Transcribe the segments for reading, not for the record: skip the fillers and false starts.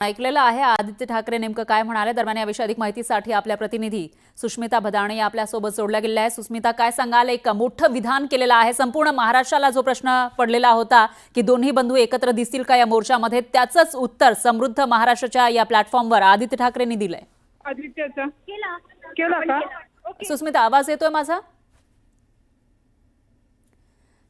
ऐकलेलं आहे आदित्य ठाकरे नेमकं काय म्हणाले. दरम्यान याविषयी अधिक माहितीसाठी आपल्या प्रतिनिधी सुष्मिता भदाणे आपल्यासोबत जोडल्या गेल्या आहे. सुष्मिता, काय सांगाल? एक मोठं विधान केलेलं आहे. संपूर्ण महाराष्ट्राला जो प्रश्न पडलेला होता की दोन्ही बंधू एकत्र दिसतील का या मोर्चामध्ये, त्याचंच उत्तर समृद्ध महाराष्ट्राच्या या प्लॅटफॉर्मवर आदित्य ठाकरेंनी दिलंय. आदित्यचा केला का? सुष्मिता, आवाज येतोय माझा?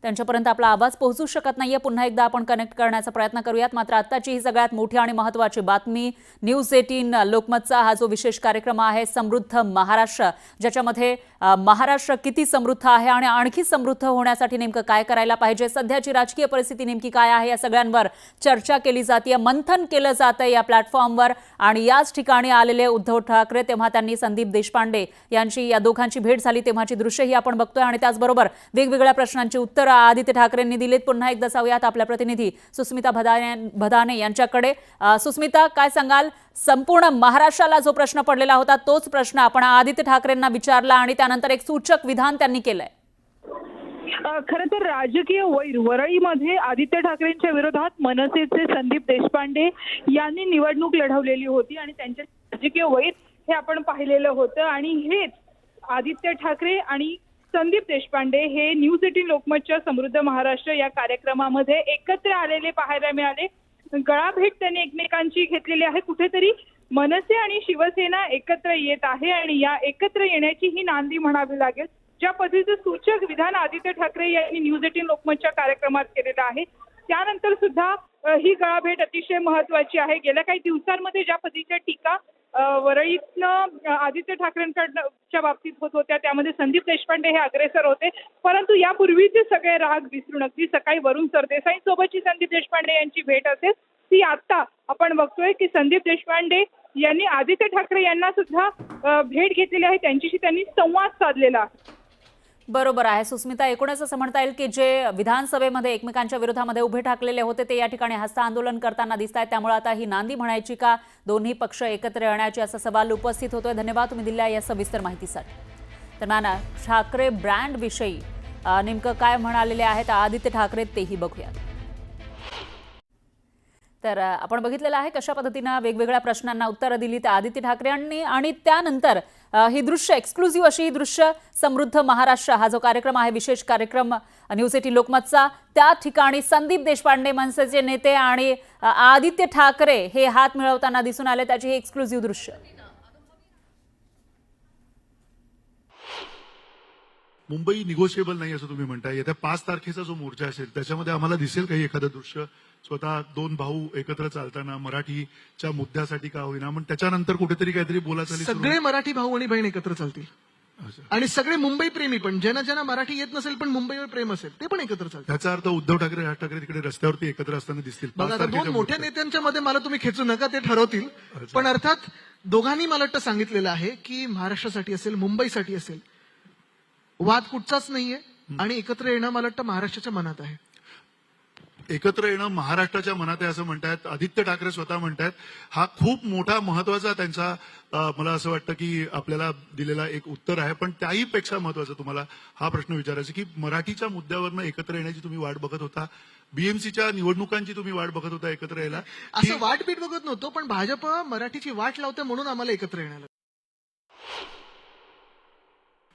त्यांच्यापर्यंत आपला आवाज पोहोचू शकत नाहीये. पुन्हा एकदा आपण कनेक्ट करण्याचा प्रयत्न करूयात. मात्र आत्ताची ही सगळ्यात मोठी आणि महत्त्वाची बातमी, न्यूज 18 लोकमतचा हा जो विशेष कार्यक्रम आहे समृद्ध महाराष्ट्र, ज्याच्यामध्ये महाराष्ट्र किती समृद्ध आहे आणि आणखी समृद्ध होण्यासाठी नेमकं काय करायला पाहिजे, सध्याची राजकीय परिस्थिती नेमकी काय आहे, या सगळ्यांवर चर्चा केली जाते, मंथन केलं जातं या प्लॅटफॉर्मवर. आणि याच ठिकाणी आलेले उद्धव ठाकरे, तेव्हा त्यांनी संदीप देशपांडे यांची, या दोघांची भेट झाली तेव्हाची दृश्यही आपण बघतोय. आणि त्याचबरोबर वेगवेगळ्या प्रश्नांची उत्तर आदित्य ठाकरेंनी दिलीत. पुन्हा एकदा जाऊयात आपल्या प्रतिनिधी सुष्मिता भदाणे यांच्याकडे. सुष्मिता, काय सांगाल? संपूर्ण महाराष्ट्राला जो प्रश्न पडलेला होता तोच प्रश्न आपण आदित्य ठाकरेंना विचारला आणि त्यानंतर एक सूचक विधान त्यांनी केलंय. खरं तर राजकीय वरळीमध्ये आदित्य ठाकरेंच्या विरोधात मनसेचे संदीप देशपांडे यांनी निवडणूक लढवलेली होती आणि त्यांचे राजकीय वैर हे आपण पाहिलेलं होतं. आणि हेच आदित्य ठाकरे आणि संदीप देशपांडे हे न्यूज 18 लोकमतच्या समृद्ध महाराष्ट्र या कार्यक्रमामध्ये एकत्र आलेले पाहायला मिळाले. गळाभेट त्यांनी एकमेकांची घेतलेली आहे. कुठेतरी मनसे आणि शिवसेना एकत्र येत आहे आणि या एकत्र येण्याची ही नांदी म्हणावी लागेल. ज्या पद्धतीचं सूचक विधान आदित्य ठाकरे यांनी न्यूज 18 लोकमतच्या कार्यक्रमात केलेलं आहे, त्यानंतर सुद्धा ही अतिशय महत्वाची आहे. गेल्या काही दिवसांमध्ये ज्या पद्धतीच्या टीका वरळीतनं आदित्य ठाकरेंच्या बाबतीत होत होत्या, त्यामध्ये संदीप देशपांडे हे अग्रेसर होते. परंतु यापूर्वीचे सगळे राग विसरून अगदी सकाळी वरुण सरदेसाईंसोबतची संदीप देशपांडे यांची भेट असेल ती आता आपण बघतोय की संदीप देशपांडे यांनी आदित्य ठाकरे यांना सुद्धा भेट घेतलेली आहे, त्यांच्याशी त्यांनी संवाद साधलेला आहे. बरोबर आहे सुष्मिता. एकूणच असं म्हणता येईल की जे विधानसभेमध्ये एकमेकांच्या विरोधामध्ये उभे ठाकलेले होते ते या ठिकाणी हस्ता आंदोलन करताना दिसत आहेत. त्यामुळे आता ही नांदी म्हणायची का दोन्ही पक्ष एकत्र येण्याची, असा सवाल उपस्थित होतोय. धन्यवाद तुम्ही दिल्या या सविस्तर माहितीसाठी. दरम्यान ठाकरे ब्रँड विषयी नेमकं काय म्हणालेले आहेत आदित्य ठाकरे तेही बघूयात. तर आपण बघितलेलं आहे कशा पद्धतीनं वेगवेगळ्या प्रश्नांना उत्तरं दिली त्या आदित्य ठाकरेंनी. आणि त्यानंतर ही दृश्य, एक्सक्लुझिव्ह अशी ही दृश्य, समृद्ध महाराष्ट्र हा जो कार्यक्रम आहे, विशेष कार्यक्रम न्यूज 18 लोकमतचा, त्या ठिकाणी संदीप देशपांडे मनसेचे नेते आणि आदित्य ठाकरे हे हात मिळवताना दिसून आले. त्याची ही एक्सक्लुझिव्ह दृश्य. मुंबई निगोशिएबल नाही असं तुम्ही म्हणताय. येत्या 5 तारखेचा जो मोर्चा असेल त्याच्यामध्ये आम्हाला दिसेल काही एखादं दृश्य, स्वतः दोन भाऊ एकत्र चालताना मराठीच्या मुद्द्यासाठी का होईना, पण त्याच्यानंतर कुठेतरी काहीतरी बोलाचाली सगळे मराठी भाऊ आणि बहीण एकत्र चालतील आणि सगळे मुंबई प्रेमी पण, ज्यांना ज्यांना मराठी येत नसेल पण मुंबईवर प्रेम असेल ते पण एकत्र चालतील. त्याचा अर्थ उद्धव ठाकरे, राज ठाकरे तिकडे रस्त्यावरती एकत्र असताना दिसतील. बघा, दोन मोठ्या नेत्यांच्या मध्ये मला तुम्ही खेचू नका, ते ठरवतील. पण अर्थात दोघांनी मला वाटतं सांगितलेलं आहे की महाराष्ट्रासाठी असेल, मुंबईसाठी असेल, वाद कुठचाच नाहीये आणि एकत्र येणं मला वाटतं महाराष्ट्राच्या मनात आहे. एकत्र येणं महाराष्ट्राच्या मनात आहे असं म्हणतायत आदित्य ठाकरे स्वतः म्हणतायत. हा खूप मोठा महत्वाचा त्यांचा मला असं वाटतं की आपल्याला दिलेला एक उत्तर आहे. पण त्याही पेक्षा महत्वाचा तुम्हाला हा प्रश्न विचारायचा की मराठीच्या मुद्द्यावरनं एकत्र येण्याची तुम्ही वाट बघत होता, बीएमसीच्या निवडणुकांची तुम्ही वाट बघत होता एकत्र यायला, असं वाटबीट बघत नव्हतो, पण भाजप मराठीची वाट लावते म्हणून आम्हाला एकत्र येण्याला.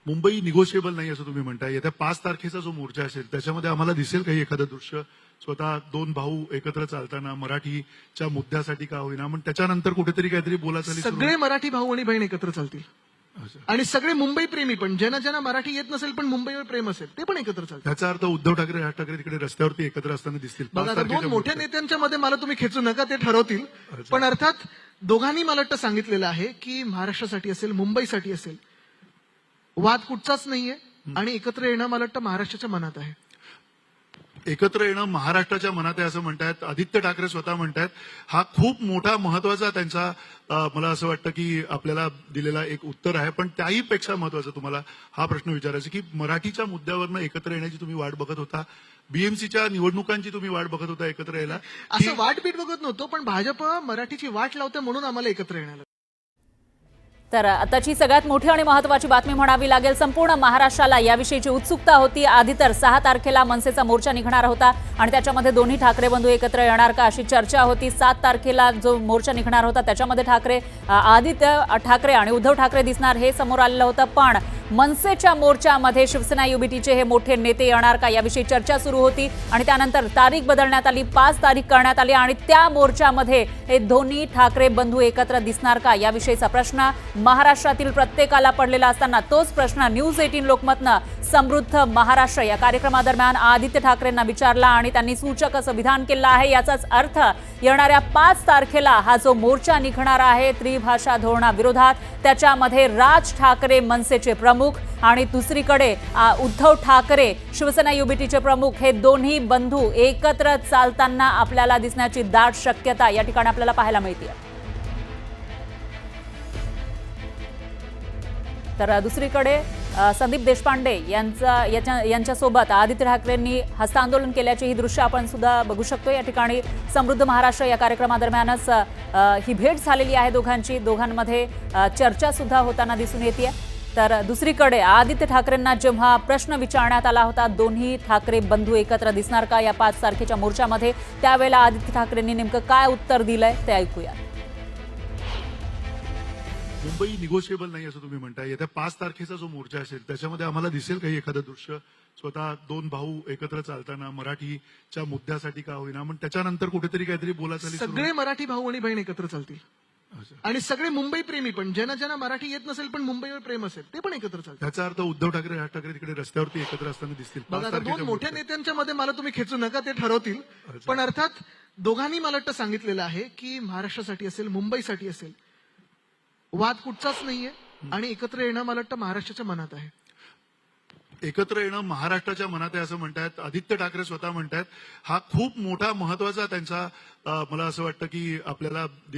मुंबई निगोशिएबल नाही असं तुम्ही म्हणताय. येत्या 5 तारखेचा जो मोर्चा असेल त्याच्यामध्ये आम्हाला दिसेल काही एखादं दृश्य, स्वतः दोन भाऊ एकत्र चालताना मराठीच्या मुद्द्यासाठी का होईना, पण त्याच्यानंतर कुठेतरी काहीतरी बोलाचाली. सगळे मराठी भाऊ आणि बहीण एकत्र चालतील आणि सगळे मुंबई प्रेमी पण, ज्यांना ज्यांना मराठी येत नसेल पण मुंबईवर प्रेम असेल ते पण एकत्र चालतील. त्याचा अर्थ उद्धव ठाकरे, राज ठाकरे तिकडे रस्त्यावरती एकत्र असताना दिसतील. बघा, दोन मोठ्या नेत्यांच्या मध्ये मला तुम्ही खेचू नका, ते ठरवतील. पण अर्थात दोघांनी मला वाटतं सांगितलेलं आहे की महाराष्ट्रासाठी असेल, मुंबईसाठी असेल, वाद कुठचाच नाहीये आणि एकत्र येणं मला वाटतं महाराष्ट्राच्या मनात आहे. एकत्र येणं महाराष्ट्राच्या मनात आहे असं म्हणतायत आदित्य ठाकरे स्वतः म्हणतायत. हा खूप मोठा महत्वाचा त्यांचा मला असं वाटतं की आपल्याला दिलेला एक उत्तर आहे. पण त्याही पेक्षा महत्वाचा तुम्हाला हा प्रश्न विचारायचा की मराठीच्या मुद्द्यावरनं एकत्र येण्याची तुम्ही वाट बघत होता, बीएमसीच्या निवडणुकांची तुम्ही वाट बघत होता एकत्र यायला. असं वाटबीट बघत नव्हतो, पण भाजप मराठीची वाट लावते म्हणून आम्हाला एकत्र येण्याला. तर आताची सगळ्यात मोठी आणि महत्त्वाची बातमी म्हणावी लागेल. संपूर्ण महाराष्ट्राला याविषयीची उत्सुकता होती. आधी तर 6 तारखेला मनसेचा मोर्चा निघणार होता आणि त्याच्यामध्ये दोन्ही ठाकरे बंधू एकत्र येणार का अशी चर्चा होती. 7 तारखेला जो मोर्चा निघणार होता त्याच्यामध्ये आदित्य ठाकरे आणि उद्धव ठाकरे दिसणार हे समोर आलेलं होतं. पण मनसेच्या मोर्चामध्ये शिवसेना युबीटीचे हे मोठे नेते येणार का याविषयी चर्चा सुरू होती आणि त्यानंतर तारीख बदलण्यात आली, 5 तारीख करण्यात आली आणि त्या मोर्चामध्ये हे दोन्ही ठाकरे बंधू एकत्र दिसणार का याविषयीचा प्रश्न महाराष्ट्रातील प्रत्येकाला पडलेला असताना तोच प्रश्न न्यूज 18 लोकमतनं समृद्ध महाराष्ट्र या कार्यक्रमादरम्यान आदित्य ठाकरेंना विचारला आणि त्यांनी सूचक असं विधान केलं आहे. याचाच अर्थ येणाऱ्या 5 तारखेला हा जो मोर्चा निघणार आहे त्रिभाषा धोरणाविरोधात, त्याच्यामध्ये राज ठाकरे मनसेचे प्रमुख आणि दुसरीकडे उद्धव ठाकरे शिवसेना युबीटीचे प्रमुख हे दोन्ही बंधू एकत्र चालताना आपल्याला दिसण्याची दाट शक्यता या ठिकाणी आपल्याला पाहायला मिळते. तर दुसरीकडे संदीप देशपांडे यांच्यासोबत आदित्य ठाकरेंनी हस्तांदोलन केल्याची ही दृश्य आपण सुद्धा बघू शकतो. या ठिकाणी समृद्ध महाराष्ट्र या कार्यक्रमादरम्यानच ही भेट झालेली आहे दोघांची. दोघांमध्ये चर्चा सुद्धा होताना दिसून येते. तर दुसरीकडे आदित्य ठाकरेंना जेव्हा प्रश्न विचारण्यात आला होता दोन्ही ठाकरे बंधू एकत्र दिसणार का या 5 तारखेच्या मोर्चामध्ये, त्यावेळेला आदित्य ठाकरेंनी नेमकं काय उत्तर दिलंय ते ऐकूया. मुंबई निगोशिएबल नाही असं तुम्ही म्हणताय. येत्या 5 तारखेचा जो मोर्चा असेल त्याच्यामध्ये आम्हाला दिसेल काही एखादं दृश्य, स्वतः दोन भाऊ एकत्र चालताना मराठीच्या मुद्द्यासाठी का होईना, पण त्याच्यानंतर कुठेतरी काहीतरी बोलाचाली सुरू सगळे मराठी भाऊ आणि बहीण एकत्र चालतील अच्छा. आणि सगळे मुंबई प्रेमी पण ज्यांना मराठी येत नसेल पण मुंबईवर प्रेम असेल ते पण एकत्र चालतील. त्याचा अर्थ उद्धव ठाकरे राज ठाकरे तिकडे रस्त्यावरती एकत्र असताना दिसतील. बघा 5 आता तारखेच्या दोन मोठ्या मोर्चात. नेत्यांच्या मध्ये मला तुम्ही खेचू नका, ते ठरवतील. पण अर्थात दोघांनी मला वाटतं सांगितलेलं आहे की महाराष्ट्रासाठी असेल मुंबईसाठी असेल वाद कुठचाच नाहीये आणि एकत्र येणं मला वाटतं महाराष्ट्राच्या मनात आहे. एकत्र येणं महाराष्ट्राच्या मनात आहे असं म्हणतायत आदित्य ठाकरे स्वतः म्हणतायत. हा खूप मोठा महत्वाचा त्यांचा मला असं वाटतं की आपल्याला